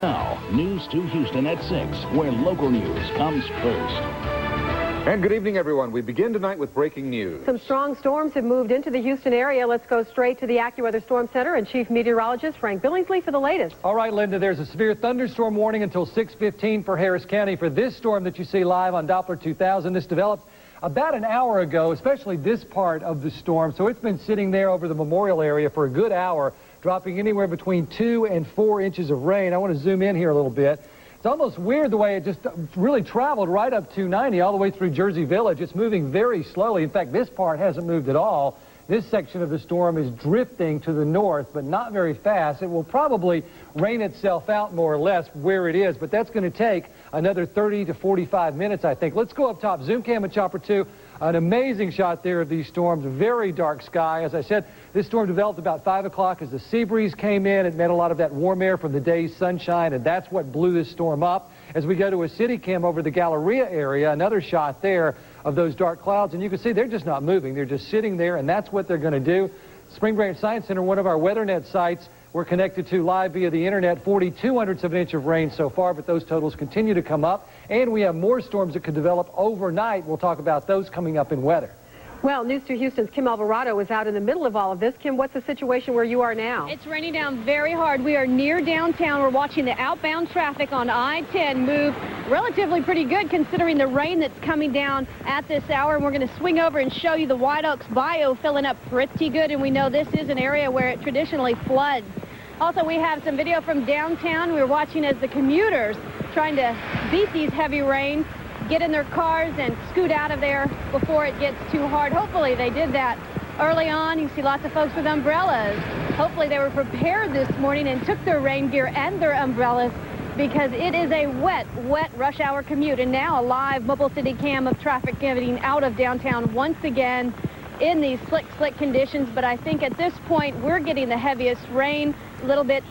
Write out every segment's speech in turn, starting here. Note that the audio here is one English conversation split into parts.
Now, News to Houston at 6, where local news comes first. And good evening, everyone. We begin tonight with breaking news. Some strong storms have moved into the Houston area. Let's go straight to the AccuWeather Storm Center and Chief Meteorologist Frank Billingsley for the latest. All right, Linda, there's a severe thunderstorm warning until 6:15 for Harris County for this storm that you see live on Doppler 2000. This developed about an hour ago, especially this part of the storm. So it's been sitting there over the Memorial area for a good hour, dropping anywhere between 2 and 4 inches of rain. I want to zoom in here a little bit. It's almost weird the way it just really traveled right up 290 all the way through Jersey Village. It's moving very slowly. In fact, this part hasn't moved at all. This section of the storm is drifting to the north, but not very fast. It will probably rain itself out more or less where it is, but that's going to take another 30 to 45 minutes, I think. Let's go up top. Zoom cam and chopper 2. An amazing shot there of these storms. Very dark sky. As I said, this storm developed about 5 o'clock as the sea breeze came in. It met a lot of that warm air from the day's sunshine, and that's what blew this storm up. As we go to a city cam over the Galleria area, another shot there of those dark clouds, and you can see they're just not moving. They're just sitting there, and that's what they're going to do. Spring Branch Science Center, one of our WeatherNet sites, we're connected to live via the internet. 42/100ths of an inch of rain so far, but those totals continue to come up, and we have more storms that could develop overnight. We'll talk about those coming up in weather. Well, News 2 Houston's Kim Alvarado is out in the middle of all of this. Kim, what's the situation where you are now? It's raining down very hard. We are near downtown. We're watching the outbound traffic on I-10 move relatively pretty good considering the rain that's coming down at this hour. And we're going to swing over and show you the White Oaks Bayou filling up pretty good. And we know this is an area where it traditionally floods. Also, we have some video from downtown. We're watching as the commuters trying to beat these heavy rains, get in their cars and scoot out of there before it gets too hard. Hopefully they did that early on. You see lots of folks with umbrellas. Hopefully they were prepared this morning and took their rain gear and their umbrellas because it is a wet rush hour commute. And now a live mobile city cam of traffic getting out of downtown once again in these slick conditions. But I think at this point we're getting the heaviest rain a little bit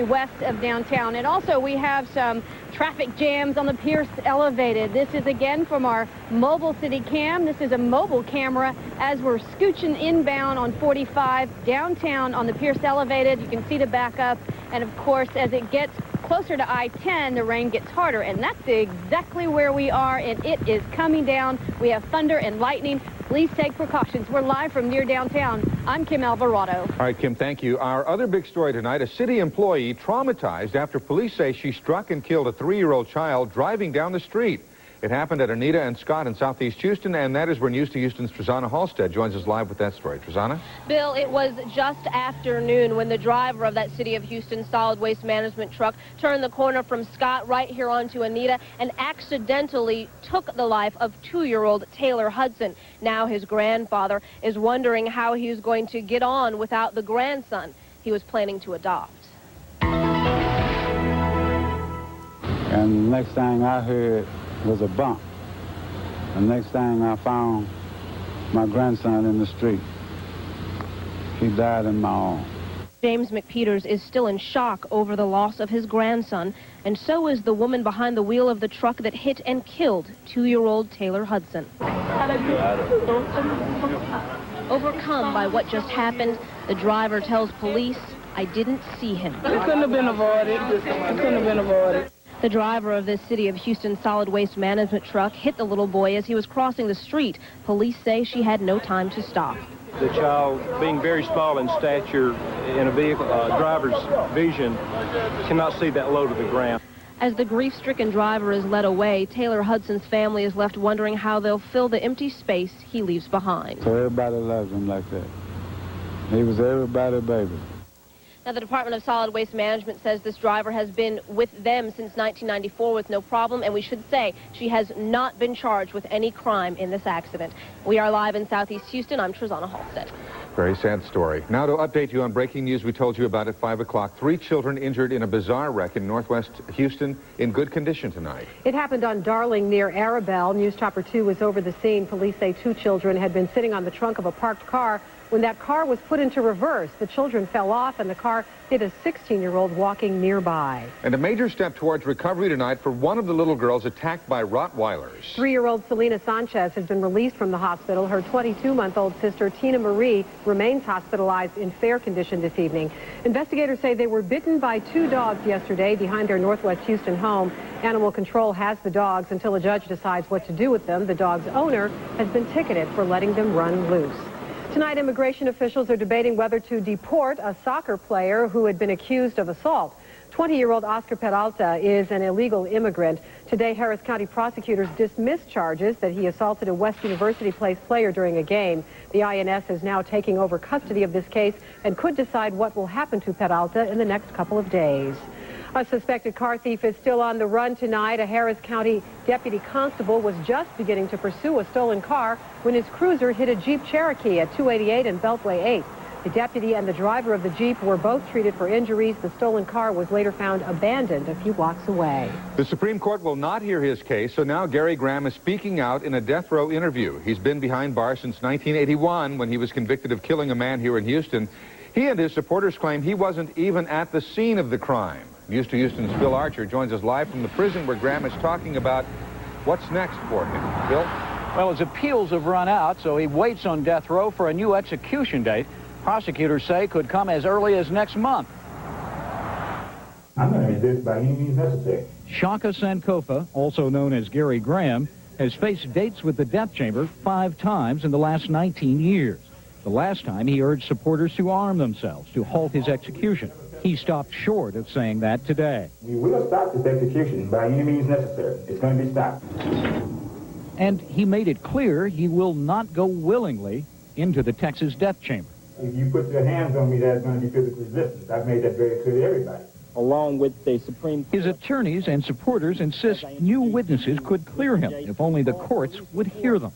west of downtown. And also we have some traffic jams on the Pierce Elevated. This is again from our mobile city cam. This is a mobile camera as we're scooching inbound on 45 downtown on the Pierce Elevated. You can see the backup. And of course, as it gets closer to I-10, the rain gets harder. And that's exactly where we are. And it is coming down. We have thunder and lightning. Please take precautions. We're live from near downtown. I'm Kim Alvarado. All right, Kim, thank you. Our other big story tonight, a city employee traumatized after police say she struck and killed a 3-year-old child driving down the street. It happened at Anita and Scott in Southeast Houston, and that is where News to Houston's Trezana Halstead joins us live with that story. Trezana? Bill, it was just afternoon when the driver of that City of Houston solid waste management truck turned the corner from Scott right here onto Anita and accidentally took the life of 2-year-old Taylor Hudson. Now his grandfather is wondering how he's going to get on without the grandson he was planning to adopt. And the next thing I heard was a bump. The next thing I found my grandson in the street. He died in my arms. James McPeters is still in shock over the loss of his grandson, and so is the woman behind the wheel of the truck that hit and killed 2-year-old Taylor Hudson. Overcome by what just happened, the driver tells police, "I didn't see him." It couldn't have been avoided. It couldn't have been avoided. The driver of this City of Houston solid waste management truck hit the little boy as he was crossing the street. Police say she had no time to stop. The child, being very small in stature in a vehicle, driver's vision, cannot see that low to the ground. As the grief-stricken driver is led away, Taylor Hudson's family is left wondering how they'll fill the empty space he leaves behind. So everybody loves him like that. He was everybody's baby. Now, the Department of Solid Waste Management says this driver has been with them since 1994 with no problem, and we should say she has not been charged with any crime in this accident. We are live in Southeast Houston. I'm Trezana Halstead. Very sad story. Now to update you on breaking news we told you about at 5 o'clock. 3 children injured in a bizarre wreck in northwest Houston in good condition tonight. It happened on Darling near Arabelle. News Chopper 2 was over the scene. Police say 2 children had been sitting on the trunk of a parked car When that car was put into reverse, the children fell off and the car hit a 16-year-old walking nearby. And a major step towards recovery tonight for one of the little girls attacked by Rottweilers. 3-year-old Selena Sanchez has been released from the hospital. Her 22-month-old sister, Tina Marie, remains hospitalized in fair condition this evening. Investigators say they were bitten by 2 dogs yesterday behind their Northwest Houston home. Animal control has the dogs until a judge decides what to do with them. The dog's owner has been ticketed for letting them run loose. Tonight, immigration officials are debating whether to deport a soccer player who had been accused of assault. 20-year-old Oscar Peralta is an illegal immigrant. Today, Harris County prosecutors dismissed charges that he assaulted a West University Place player during a game. The INS is now taking over custody of this case and could decide what will happen to Peralta in the next couple of days. A suspected car thief is still on the run tonight. A Harris County deputy constable was just beginning to pursue a stolen car when his cruiser hit a Jeep Cherokee at 288 and Beltway 8. The deputy and the driver of the Jeep were both treated for injuries. The stolen car was later found abandoned a few blocks away. The Supreme Court will not hear his case, so now Gary Graham is speaking out in a death row interview. He's been behind bars since 1981 when he was convicted of killing a man here in Houston. He and his supporters claim he wasn't even at the scene of the crime. News to Houston's Bill Archer joins us live from the prison where Graham is talking about what's next for him. Bill? Well, his appeals have run out, so he waits on death row for a new execution date. Prosecutors say could come as early as next month. I'm going to resist by any means necessary. Shaka Sankofa, also known as Gary Graham, has faced dates with the death chamber 5 times in the last 19 years. The last time he urged supporters to arm themselves to halt his execution. He stopped short of saying that today. We will stop this execution by any means necessary. It's going to be stopped. And he made it clear he will not go willingly into the Texas death chamber. If you put your hands on me, there's going to be physical resistance. I've made that very clear to everybody. Along with the Supreme Court. His attorneys and supporters insist new witnesses could clear him if only the courts would hear them.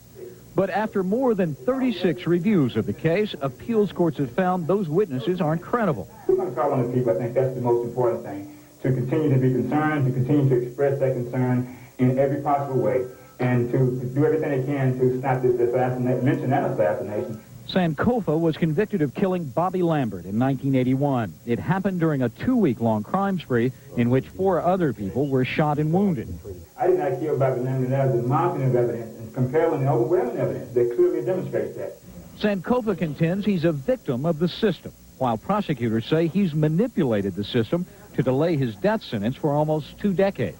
But after more than 36 reviews of the case, appeals courts have found those witnesses aren't credible. We're going to call on the people. I think that's the most important thing. To continue to be concerned, to continue to express that concern in every possible way, and to do everything they can to stop this lynching and assassination. Sankofa was convicted of killing Bobby Lambert in 1981. It happened during a 2-week-long crime spree in which 4 other people were shot and wounded. I did not kill Bobby Lambert. There was a mountain of evidence, and compelling and overwhelming evidence that clearly demonstrates that. Sankofa contends he's a victim of the system, while prosecutors say he's manipulated the system to delay his death sentence for almost 2 decades.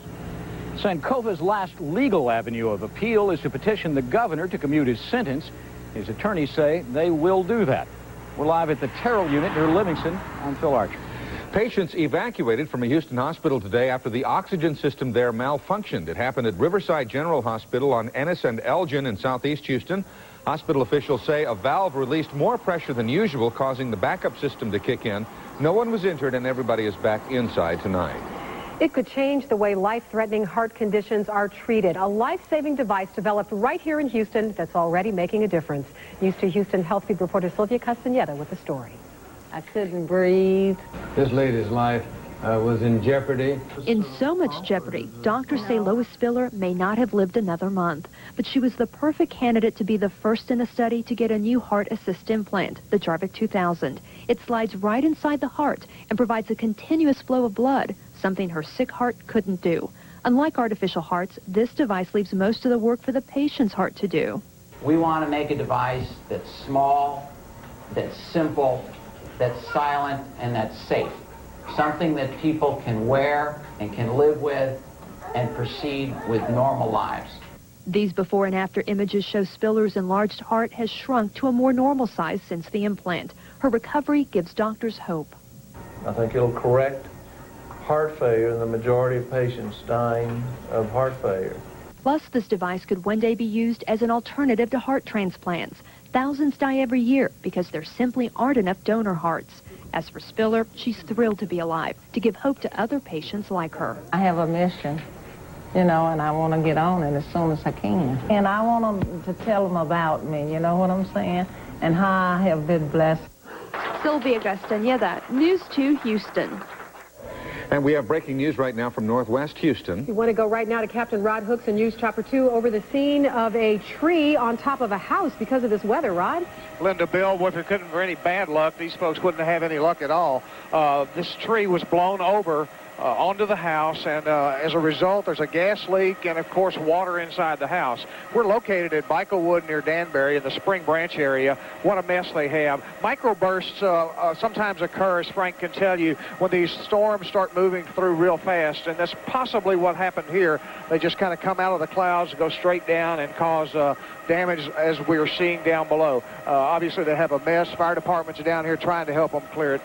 Sankofa's last legal avenue of appeal is to petition the governor to commute his sentence. His attorneys say they will do that. We're live at the Terrell unit near Livingston. I'm Phil Archer. Patients evacuated from a Houston hospital today after the oxygen system there malfunctioned. It happened at Riverside General Hospital on Ennis and Elgin in southeast Houston. Hospital officials say a valve released more pressure than usual, causing the backup system to kick in. No one was injured, and everybody is back inside tonight. It could change the way life-threatening heart conditions are treated. A life-saving device developed right here in Houston that's already making a difference. News to Houston Health Feed reporter Sylvia Castaneda with the story. I couldn't breathe. This lady's life was in jeopardy. In so much jeopardy, doctors say Lois Spiller may not have lived another month. But she was the perfect candidate to be the first in the study to get a new heart assist implant, the Jarvik 2000. It slides right inside the heart and provides a continuous flow of blood, something her sick heart couldn't do. Unlike artificial hearts, this device leaves most of the work for the patient's heart to do. We want to make a device that's small, that's simple, that's silent, and that's safe. Something that people can wear and can live with and proceed with normal lives. These before and after images show Spiller's enlarged heart has shrunk to a more normal size since the implant. Her recovery gives doctors hope. I think it'll correct heart failure in the majority of patients dying of heart failure. Plus, this device could one day be used as an alternative to heart transplants. Thousands die every year because there simply aren't enough donor hearts. As for Spiller, she's thrilled to be alive, to give hope to other patients like her. I have a mission, and I want to get on it as soon as I can. And I want them to tell them about me, you know what I'm saying, and how I have been blessed. Sylvia Castaneda, News 2 Houston. And we have breaking news right now from Northwest Houston. You want to go right now to Captain Rod Hooks and News Chopper 2 over the scene of a tree on top of a house because of this weather, Rod. Linda, Bill, if it couldn't for any bad luck, these folks wouldn't have any luck at all. This tree was blown over onto the house, and as a result, there's a gas leak and, of course, water inside the house. We're located at Michaelwood near Danbury in the Spring Branch area. What a mess they have. Microbursts sometimes occur, as Frank can tell you, when these storms start moving through real fast, and that's possibly what happened here. They just kind of come out of the clouds, go straight down, and cause damage as we're seeing down below. Obviously, they have a mess. Fire departments are down here trying to help them clear it.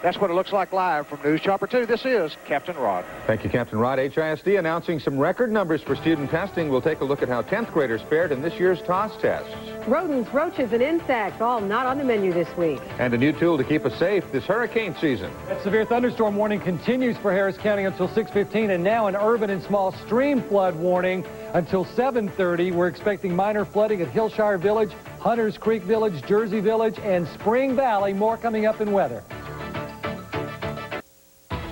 That's what it looks like live from News Chopper 2. This is Captain Rod. Thank you, Captain Rod. HISD announcing some record numbers for student testing. We'll take a look at how 10th graders fared in this year's TOS tests. Rodents, roaches, and insects, all not on the menu this week. And a new tool to keep us safe this hurricane season. That severe thunderstorm warning continues for Harris County until 6:15, and now an urban and small stream flood warning until 7:30. We're expecting minor flooding at Hillshire Village, Hunters Creek Village, Jersey Village, and Spring Valley. More coming up in weather.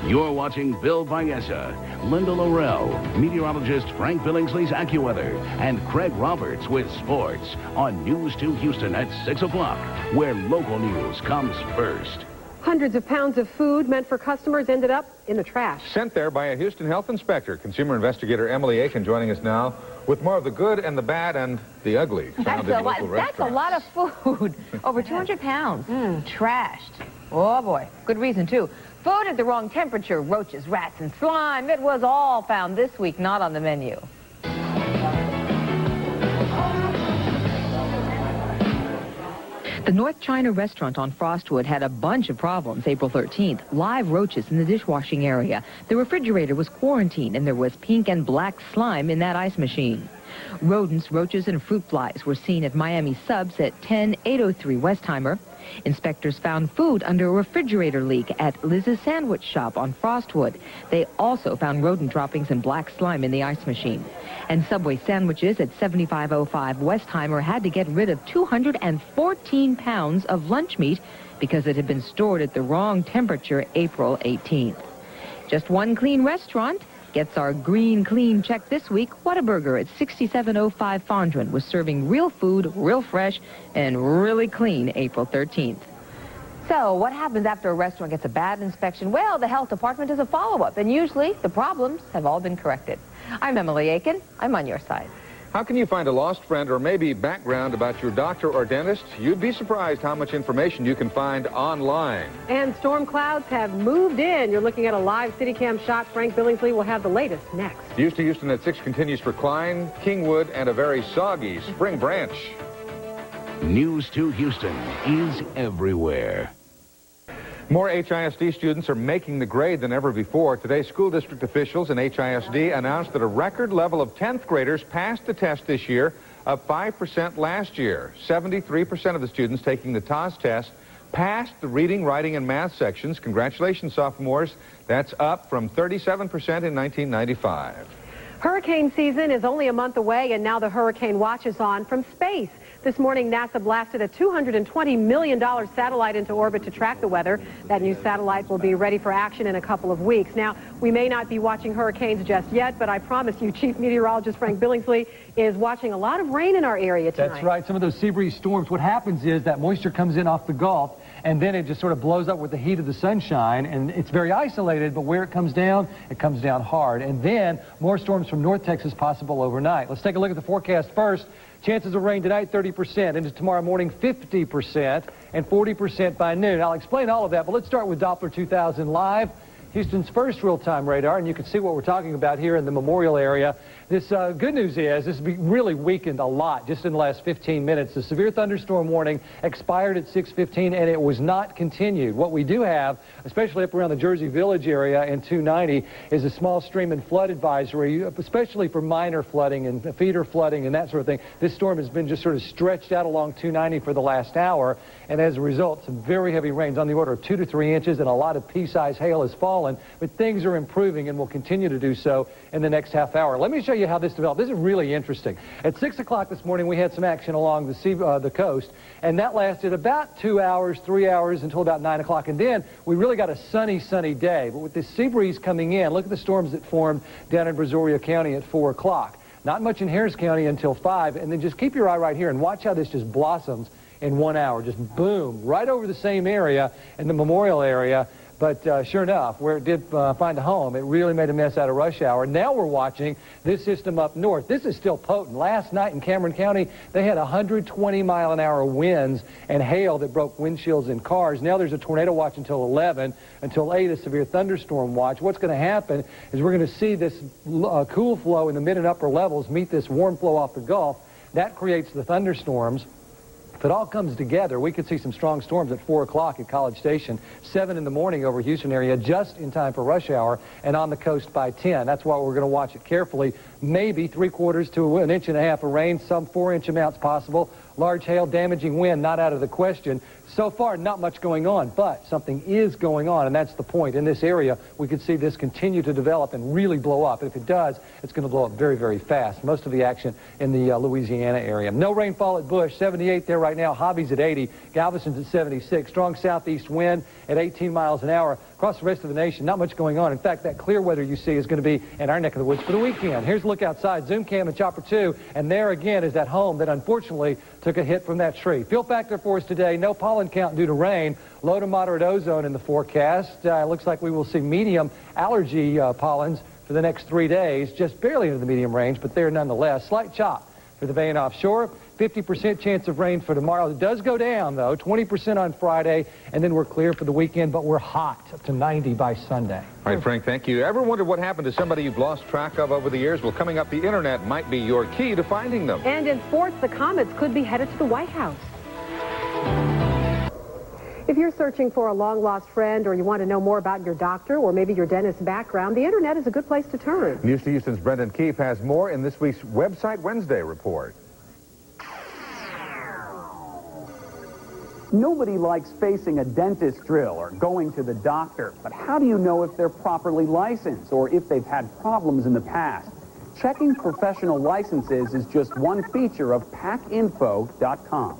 You're watching Bill Biesa, Linda Laurel, meteorologist Frank Billingsley's AccuWeather, and Craig Roberts with sports on News 2 Houston at 6 o'clock, where local news comes first. Hundreds of pounds of food meant for customers ended up in the trash. Sent there by a Houston health inspector. Consumer investigator Emily Aiken joining us now with more of the good and the bad and the ugly. That's a lot of food. Over 200 pounds. Trashed. Oh, boy. Good reason, too. Food at the wrong temperature, roaches, rats, and slime. It was all found this week, not on the menu. The North China restaurant on Frostwood had a bunch of problems April 13th. Live roaches in the dishwashing area. The refrigerator was quarantined, and there was pink and black slime in that ice machine. Rodents, roaches, and fruit flies were seen at Miami Subs at 10803 Westheimer. Inspectors found food under a refrigerator leak at Liz's Sandwich Shop on Frostwood. They also found rodent droppings and black slime in the ice machine. And Subway sandwiches at 7505 Westheimer had to get rid of 214 pounds of lunch meat because it had been stored at the wrong temperature April 18th. Just one clean restaurant gets our green clean check this week. Whataburger at 6705 Fondren was serving real food, real fresh, and really clean April 13th. So what happens after a restaurant gets a bad inspection? Well, the health department does a follow-up, and usually the problems have all been corrected. I'm Emily Aiken. I'm on your side. How can you find a lost friend or maybe background about your doctor or dentist? You'd be surprised how much information you can find online. And storm clouds have moved in. You're looking at a live CityCam shot. Frank Billingsley will have the latest next. News to Houston at 6 continues for Klein, Kingwood, and a very soggy Spring Branch. News 2 Houston is everywhere. More HISD students are making the grade than ever before. Today, school district officials and HISD announced that a record level of 10th graders passed the test this year, up 5% last year. 73% of the students taking the TOS test passed the reading, writing, and math sections. Congratulations, sophomores. That's up from 37% in 1995. Hurricane season is only a month away, and now the hurricane watch is on from space. This morning, NASA blasted a $220 million satellite into orbit to track the weather. That new satellite will be ready for action in a couple of weeks. Now, we may not be watching hurricanes just yet, but I promise you, Chief Meteorologist Frank Billingsley is watching a lot of rain in our area tonight. That's right. Some of those sea breeze storms, what happens is that moisture comes in off the Gulf, and then it just sort of blows up with the heat of the sunshine, and it's very isolated, but where it comes down hard. And then more storms from North Texas possible overnight. Let's take a look at the forecast first. Chances of rain tonight, 30%. Into tomorrow morning, 50%, and 40% by noon. I'll explain all of that, but let's start with Doppler 2000 Live, Houston's first real-time radar, and you can see what we're talking about here in the Memorial area. This good news is this really weakened a lot just in the last 15 minutes. The severe thunderstorm warning expired at 6:15, and it was not continued. What we do have, especially up around the Jersey Village area and 290, is a small stream and flood advisory, especially for minor flooding and feeder flooding and that sort of thing. This storm has been just sort of stretched out along 290 for the last hour, and as a result, some very heavy rains on the order of 2 to 3 inches, and a lot of pea-sized hail has fallen. fallen, but things are improving and will continue to do so in the next half hour. Let me show you how this developed. This is really interesting. At 6 o'clock this morning, we had some action along the coast, and that lasted about 2 hours, 3 hours until about 9 o'clock. And then we really got a sunny day. But with this sea breeze coming in, look at the storms that formed down in Brazoria County at 4 o'clock. Not much in Harris County until 5, and then just keep your eye right here and watch how this just blossoms in 1 hour. Just boom, right over the same area in the Memorial area. But sure enough, where it did find a home, it really made a mess out of rush hour. Now we're watching this system up north. This is still potent. Last night in Cameron County, they had 120-mile-an-hour winds and hail that broke windshields in cars. Now there's a tornado watch until 11, until 8, a severe thunderstorm watch. What's going to happen is we're going to see this cool flow in the mid and upper levels meet this warm flow off the Gulf. That creates the thunderstorms. If it all comes together, we could see some strong storms at 4 o'clock at College Station, 7 in the morning over Houston area, just in time for rush hour, and on the coast by 10. That's why we're going to watch it carefully. Maybe 3/4 to 1.5 inches of rain, some 4-inch amounts possible. Large hail, damaging wind, not out of the question. So far, not much going on, but something is going on, and that's the point. In this area, we could see this continue to develop and really blow up. And if it does, it's going to blow up very, very fast. Most of the action in the Louisiana area. No rainfall at Bush, 78 there right now. Hobby's at 80. Galveston's at 76. Strong southeast wind at 18 miles an hour. Across the rest of the nation, not much going on. In fact, that clear weather you see is going to be in our neck of the woods for the weekend. Here's a look outside. Zoom cam and Chopper 2, and there again is that home that unfortunately took a hit from that tree. Fuel factor for us today, no pollen count due to rain. Low to moderate ozone in the forecast. It looks like we will see medium allergy pollens for the next 3 days, just barely into the medium range, but there nonetheless. Slight chop for the bay and offshore. 50% chance of rain for tomorrow. It does go down, though, 20% on Friday, and then we're clear for the weekend, but we're hot, up to 90 by Sunday. All right, Frank, thank you. Ever wondered what happened to somebody you've lost track of over the years? Well, coming up, the internet might be your key to finding them. And in sports, the Comets could be headed to the White House. If you're searching for a long-lost friend, or you want to know more about your doctor or maybe your dentist's background, the internet is a good place to turn. News to Houston's Brendan Keefe has more in this week's Website Wednesday report. Nobody likes facing a dentist drill or going to the doctor, but how do you know if they're properly licensed or if they've had problems in the past? Checking professional licenses is just one feature of PACinfo.com.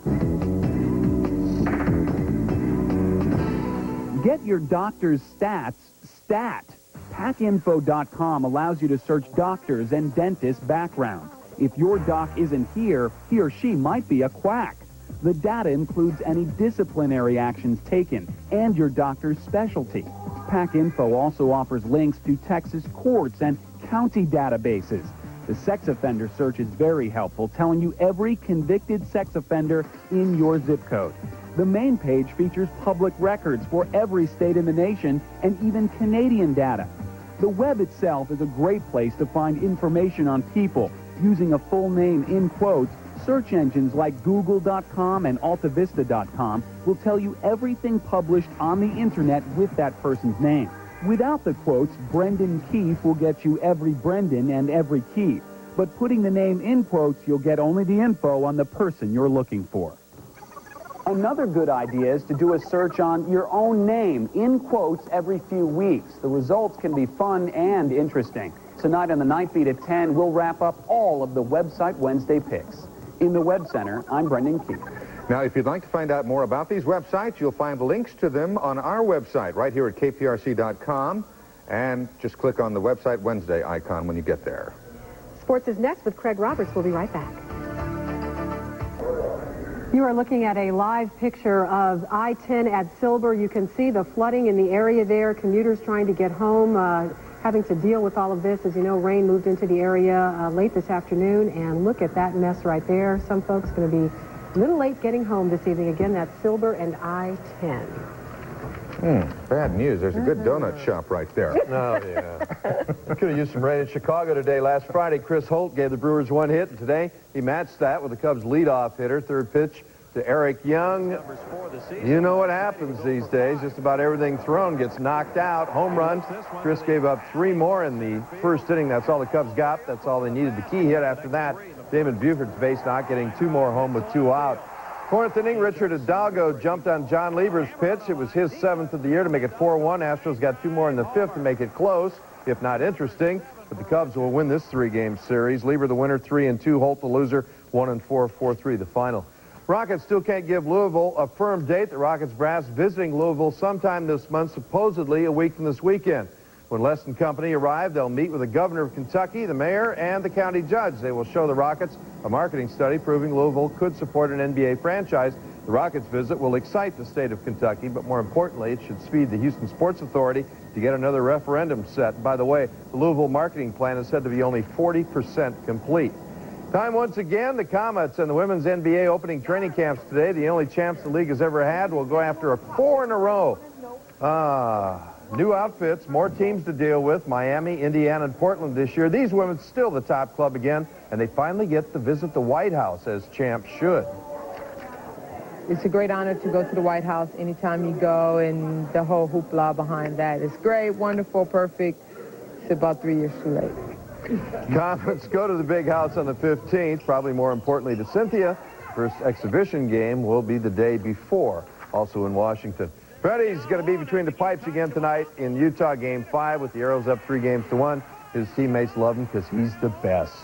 Get your doctor's stats stat. PACinfo.com allows you to search doctors and dentists' backgrounds. If your doc isn't here, he or she might be a quack. The data includes any disciplinary actions taken and your doctor's specialty. PACinfo also offers links to Texas courts and county databases. The sex offender search is very helpful, telling you every convicted sex offender in your zip code. The main page features public records for every state in the nation and even Canadian data. The web itself is a great place to find information on people. Using a full name in quotes, search engines like Google.com and AltaVista.com will tell you everything published on the internet with that person's name. Without the quotes, Brendan Keefe will get you every Brendan and every Keefe. But putting the name in quotes, you'll get only the info on the person you're looking for. Another good idea is to do a search on your own name in quotes every few weeks. The results can be fun and interesting. Tonight on the Night Beat at 10, we'll wrap up all of the Website Wednesday picks. In the Web Center, I'm Brendan Keefe. Now, if you'd like to find out more about these websites, you'll find links to them on our website right here at KPRC.com. And just click on the Website Wednesday icon when you get there. Sports is next with Craig Roberts. We'll be right back. You are looking at a live picture of I-10 at Silver. You can see the flooding in the area there. Commuters trying to get home, having to deal with all of this. As you know, rain moved into the area late this afternoon, and look at that mess right there. Some folks going to be a little late getting home this evening. Again, that's Silver and I-10. Bad news. There's a good donut shop right there. Oh, yeah. We could have used some rain in Chicago today. Last Friday, Chris Holt gave the Brewers one hit, and today he matched that with the Cubs' leadoff hitter. Third pitch to Eric Young. You know what happens these days. Just about everything thrown gets knocked out. Home run. Chris gave up 3 more in the first inning. That's all the Cubs got. That's all they needed. The key hit after that, Damon Buford's base knock, getting 2 more home with 2 out. Fourth inning, Richard Hidalgo jumped on John Lieber's pitch. It was his 7th of the year to make it 4-1. Astros got 2 more in the 5th to make it close, if not interesting. But the Cubs will win this 3-game series. Lieber the winner, 3-2. Holt the loser, 1-4, 4-3 the final. Rockets still can't give Louisville a firm date. The Rockets brass visiting Louisville sometime this month, supposedly a week from this weekend. When Les and company arrive, they'll meet with the governor of Kentucky, the mayor, and the county judge. They will show the Rockets a marketing study proving Louisville could support an NBA franchise. The Rockets' visit will excite the state of Kentucky, but more importantly, it should speed the Houston Sports Authority to get another referendum set. By the way, the Louisville marketing plan is said to be only 40% complete. Time once again, the Comets and the women's NBA opening training camps today. The only champs the league has ever had will go after 4 in a row. New outfits, more teams to deal with, Miami, Indiana, and Portland this year. These women still the top club again, and they finally get to visit the White House, as champs should. It's a great honor to go to the White House anytime you go, and the whole hoopla behind that. It's great, wonderful, perfect. It's about 3 years too late. Comets go to the big house on the 15th, probably more importantly to Cynthia. First exhibition game will be the day before, also in Washington. Freddie's going to be between the pipes again tonight in Utah Game 5 with the Arrows up 3-1. His teammates love him because he's the best.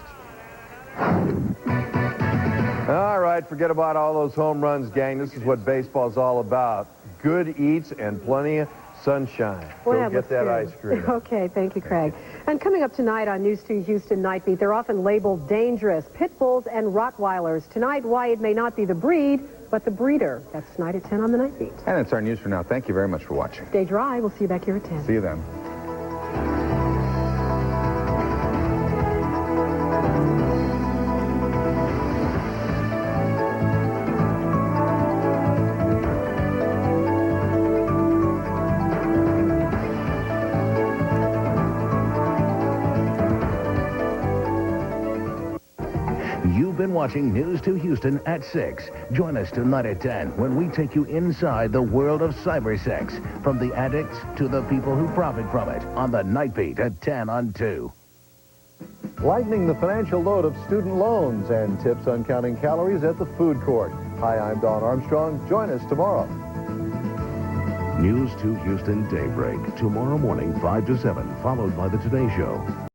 All right, forget about all those home runs, gang. This is what baseball's all about. Good eats and plenty of sunshine. Go get that ice cream. Okay, thank you, Craig. And coming up tonight on News 2 Houston Night Beat, they're often labeled dangerous. Pit bulls and Rottweilers. Tonight, why it may not be the breed, but the breeder. That's tonight at 10 on the Night Beat. And that's our news for now. Thank you very much for watching. Stay dry. We'll see you back here at 10. See you then. You've been watching News 2 Houston at 6. Join us tonight at 10 when we take you inside the world of cybersex, from the addicts to the people who profit from it, on the Night Beat at 10 on 2. Lightening the financial load of student loans and tips on counting calories at the food court. Hi, I'm Don Armstrong. Join us tomorrow. News 2 Houston Daybreak, tomorrow morning 5 to 7, followed by the Today Show.